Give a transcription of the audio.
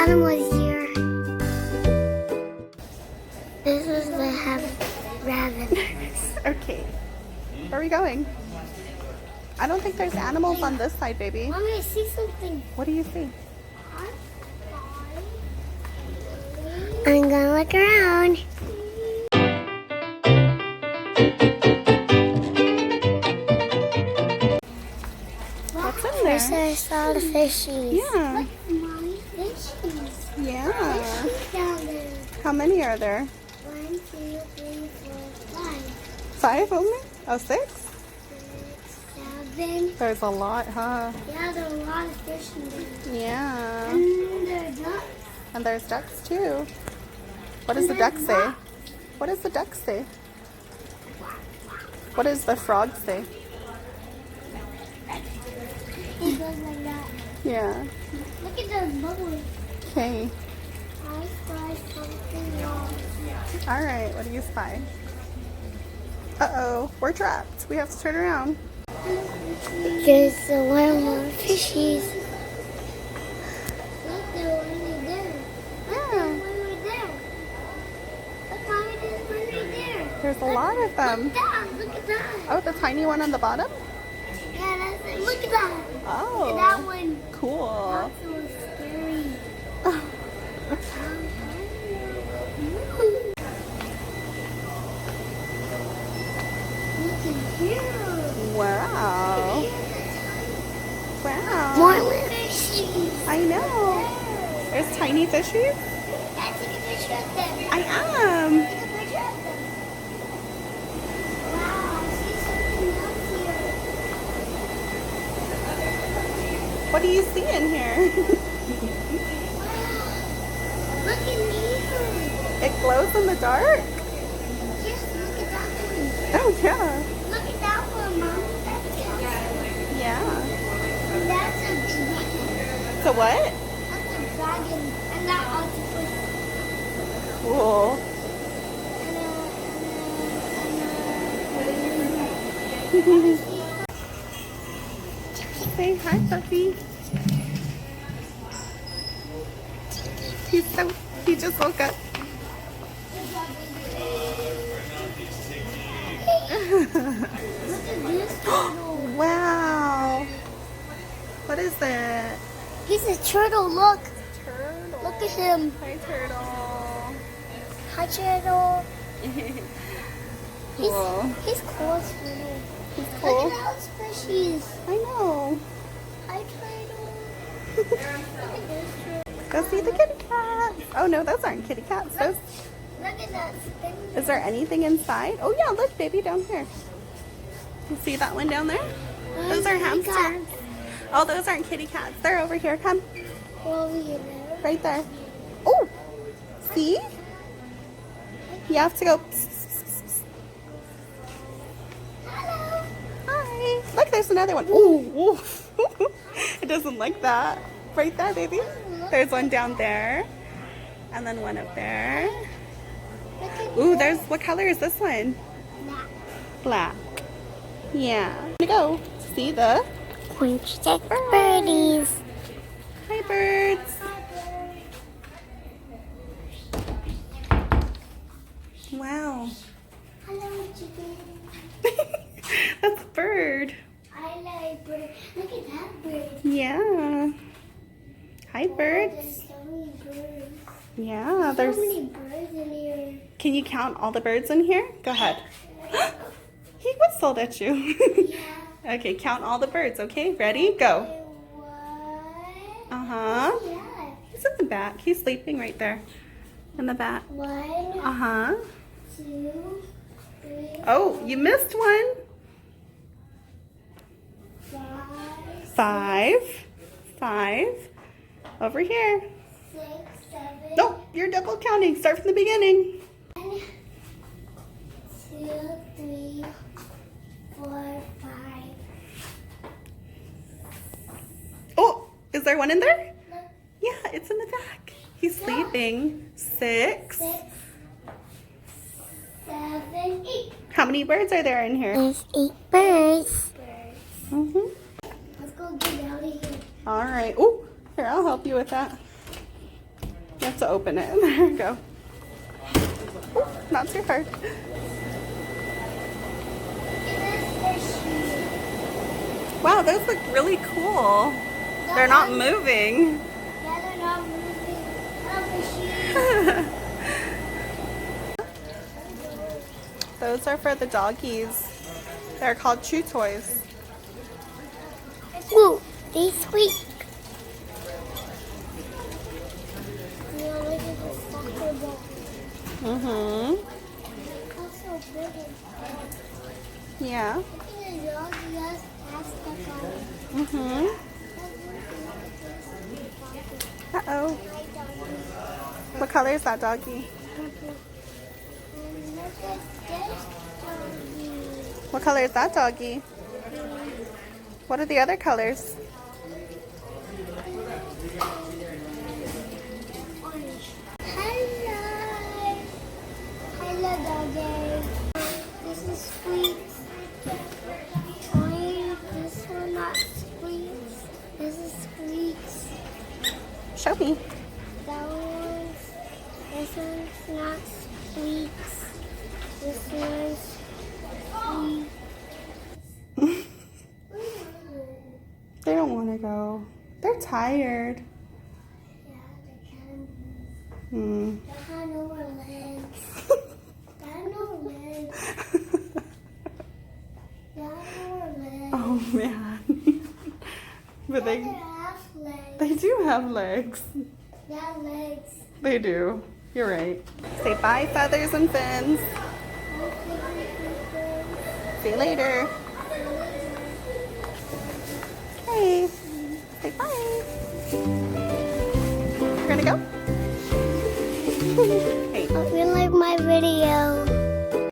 animals here. This is the rabbit. Okay. Where are we going? I don't think there's animals on this side, baby. Mommy, I see something. What do you see? I'm gonna look around. What's in First there? I saw the fishies. Yeah. Look, Mommy, fishies. Yeah. Fishies down there. How many are there? 1, 2, 3, 4, 5, 5 only? Oh, 6? 6, 7. There's a lot, huh? Yeah, there are a lot of fish in there. Yeah. And there are ducks. And there's ducks too. What does the duck say? What does the duck say? What does the frog say? It goes like that. Yeah. Look at those bubbles. Okay. I saw something wrong. All right. What do you spy? Uh-oh. We're trapped. We have to turn around. There's one more fishies. Look, they're already there. Yeah. One right there. Look, Mommy, there's one right there. There's a lot of them. Look down. Look at that. Oh, the tiny one on the bottom? Yeah, that's it. Look at that. Look at that Oh. one. Cool. That's so scary. Look at here. Wow. Wow. More fishies. I know. There's tiny fishies? Yeah, take a picture of them. I am. Take a picture of them. Wow, I see something else here. What do you see in here? Look at me. It glows in the dark? Yes, look at that one. Oh, yeah. Look at that one, Mom. That's a Yeah. That's a dragon. So what? That's a dragon. And that octopus. Cool. Say hi, puppy. He just woke up. Look at this turtle. Wow. What is that? He's a turtle. Look. Turtle. Look at him. Hi, turtle. Hi, turtle. Cool. He's cool, turtle. He's Look cool. at those fishies. I know. Hi, turtle. Look at this turtle. Go see the kitty cats. Oh no, those aren't kitty cats. Those. Look at that spin. Is there anything inside? Oh yeah, look, baby, down here. You see that one down there? Those are hamsters. Oh, those aren't kitty cats. They're over here. Come. Over here there. Right there. Oh, see? You have to go. Hello. Hi. Look, there's another one. Ooh. It doesn't like that. Right there, baby. There's one down there. And then one up there. Look at Ooh, there's, what color is this one? that. Black. Yeah. Here we go. See the Quench check birdies. hi birds. Wow. Hello, chicken. That's a bird. I like bird. Look at that bird. Yeah. Hi birds. There's so many birds. Yeah, So there's. many birds in here. Can you count all the birds in here? Go ahead. He whistled at you. Yeah. Okay, count all the birds, okay? Ready? Go. What? Uh-huh. Yeah. He's in the back. He's sleeping right there. In the back. 1, Uh-huh. 2, 3, Oh, you missed one. 5, 5. Over here. 6, 7. Nope, you're double counting. Start from the beginning. 1, 2, 3, 4, 5. Oh, is there one in there? Look, Yeah, it's in the back. He's sleeping. 6. 6, 7, 8. How many birds are there in here? There's 8 birds. Mm-hmm. Let's go get out of here. All right. Oh, here, I'll help you with that. You have to open it. There you go. Ooh, not too hard. Wow, those look really cool. They're not moving. Yeah, they're not moving. Oh, the shoes. Those are for the doggies. They're called chew toys. Ooh, they squeak. Yeah, look at the soccer ball. Mm-hmm. That's so big and fat. Yeah. Look at the dog, he has plastic on it. Mm-hmm. Uh-oh. What color is that doggy? And look at this doggy. What color is that doggy? What are the other colors? Orange. Hello. Hello, doggy. This is Squeaks. Orange. This one not Squeaks. This is Squeaks. Show me. That one's. This one's not Squeaks. This one's Squeaks. They don't want to go. They're tired. Yeah, they can. Hmm. They have no more legs. They have no legs. They have no more legs. Oh man. But They they have legs. they do have legs. They have legs. They do. You're right. Say bye, feathers and fins. See you later. Hey. Say bye. We're gonna go. Hey. Hope you like my video.